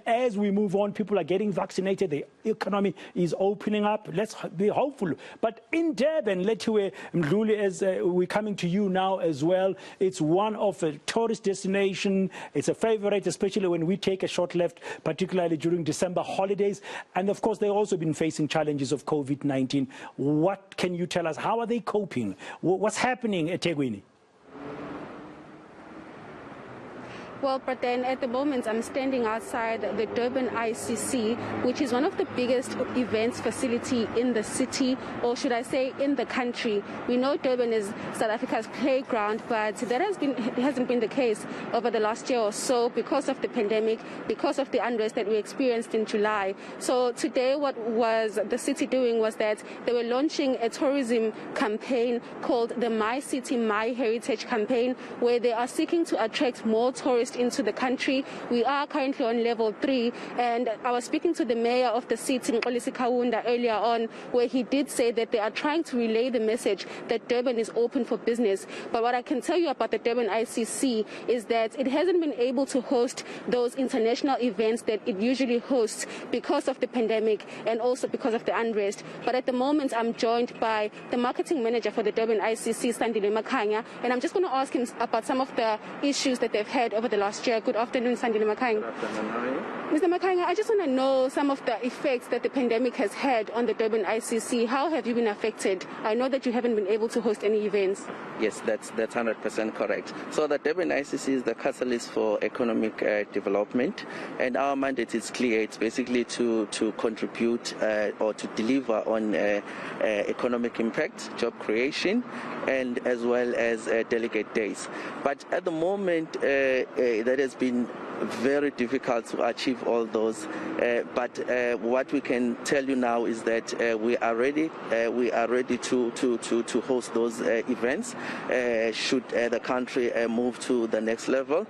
As we move on, people are getting vaccinated, the economy is opening up. Let's be hopeful. But in Durban, Lethiwe Mdluli, as we're coming to you now as well, it's one of a tourist destination. It's a favorite, especially when we take a short left, particularly during December holidays. And of course, they've also been facing challenges of COVID-19. What can you tell us? How are they coping? What's happening at eThekwini? Well, but then at the moment I'm standing outside the Durban ICC, which is one of the biggest events facility in the city, or should I say in the country. We know Durban is South Africa's playground, but that hasn't been the case over the last year or so because of the pandemic, because of the unrest that we experienced in July. So today what was the city doing was that they were launching a tourism campaign called the My City, My Heritage campaign, where they are seeking to attract more tourists into the country. We are currently on level 3, and I was speaking to the mayor of the city, Nkolisi Kaunda, earlier on, where he did say that they are trying to relay the message that Durban is open for business. But what I can tell you about the Durban ICC is that it hasn't been able to host those international events that it usually hosts because of the pandemic and also because of the unrest. But at the moment, I'm joined by the marketing manager for the Durban ICC, Sandile Makhanya, and I'm just going to ask him about some of the issues that they've had over the last year. Good afternoon, Sandile Makhanya. Good afternoon, how are you? Mr. Makhanya, I just want to know some of the effects that the pandemic has had on the Durban ICC. How have you been affected? I know that you haven't been able to host any events. Yes, that's 100% correct. So the Durban ICC is the catalyst for economic development, and our mandate is clear. It's basically to contribute or to deliver on economic impact, job creation, and as well as delegate days. But at the moment, that has been very difficult to achieve all those, but what we can tell you now is that we are ready. We are ready to host those events should the country move to the next level.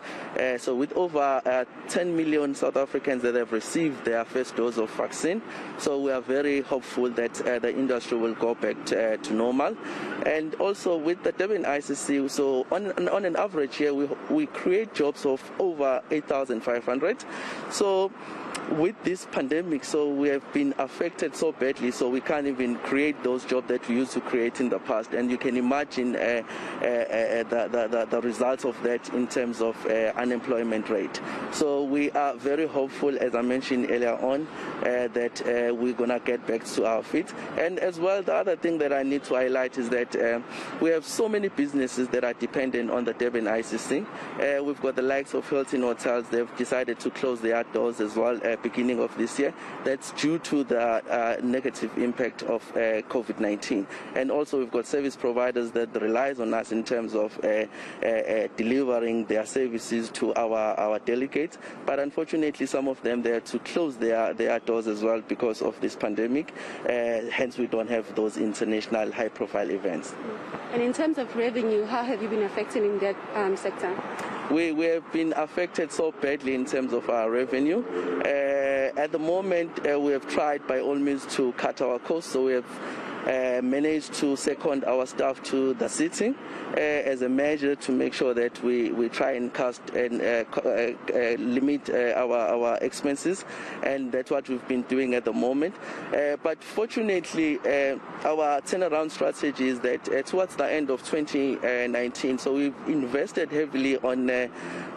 So with over 10 million South Africans that have received their first dose of vaccine, so we are very hopeful that the industry will go back to normal. And also with the Durban ICC, so on an average year, we create jobs of over 8,500. So with this pandemic, so we have been affected so badly, so we can't even create those jobs that we used to create in the past. And you can imagine the results of that in terms of unemployment rate. So we are very hopeful, as I mentioned earlier on, that we're going to get back to our feet. And as well, the other thing that I need to highlight is that we have so many businesses that are dependent on the Durban ICC. We've got the likes of Hilton Hotels. They've decided to close their doors as well beginning of this year. That's due to the negative impact of COVID-19. And also we've got service providers that relies on us in terms of delivering their services to our delegates. But unfortunately, some of them, they had to close their doors as well because of this pandemic. Hence, we don't have those international high-profile events. And in terms of revenue, how have you been affected in that sector? We have been affected so badly in terms of our revenue. At the moment, we have tried by all means to cut our costs, so we have managed to second our staff to the city as a measure to make sure that we try and limit our expenses, and that's what we've been doing at the moment. But fortunately, our turnaround strategy is that towards the end of 2019, so we've invested heavily on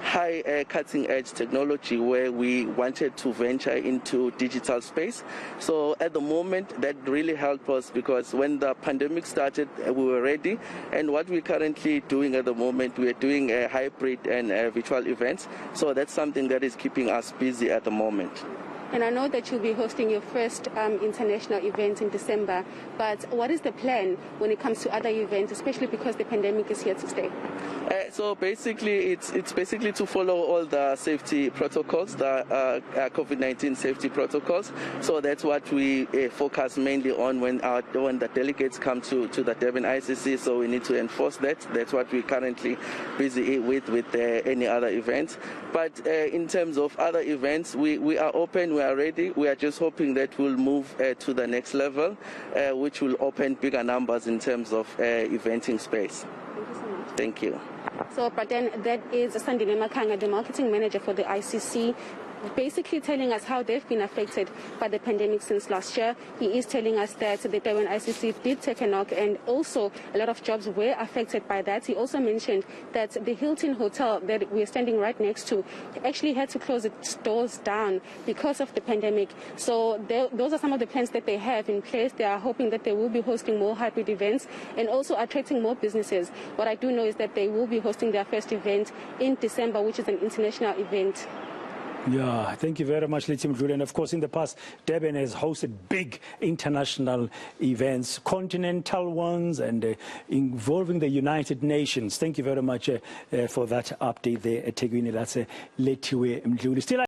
high cutting-edge technology where we wanted to venture into digital space. So at the moment, that really helped us because when the pandemic started, we were ready. And what we're currently doing at the moment, we're doing a hybrid and virtual events. So that's something that is keeping us busy at the moment. And I know that you'll be hosting your first international event in December, but what is the plan when it comes to other events, especially because the pandemic is here to stay? So basically, it's basically to follow all the safety protocols, the COVID-19 safety protocols. So that's what we focus mainly on when the delegates come to the Durban ICC. So we need to enforce that. That's what we're currently busy with any other events. But in terms of other events, we are open. We are ready. We are just hoping that we'll move to the next level, which will open bigger numbers in terms of eventing space. Thank you so much. Thank you. So, but then that is Sandile Makhanya, the marketing manager for the ICC. basically telling us how they've been affected by the pandemic since last year. He is telling us that the Durban ICC did take a knock, and also a lot of jobs were affected by that. He also mentioned that the Hilton Hotel that we're standing right next to actually had to close its doors down because of the pandemic. So those are some of the plans that they have in place. They are hoping that they will be hosting more hybrid events and also attracting more businesses. What I do know is that they will be hosting their first event in December, which is an international event. Yeah, thank you very much, Lethiwe Mdluli. And of course, in the past, Durban has hosted big international events, continental ones, and involving the United Nations. Thank you very much for that update there at Tegwini. That's Lethiwe Mdluli. Still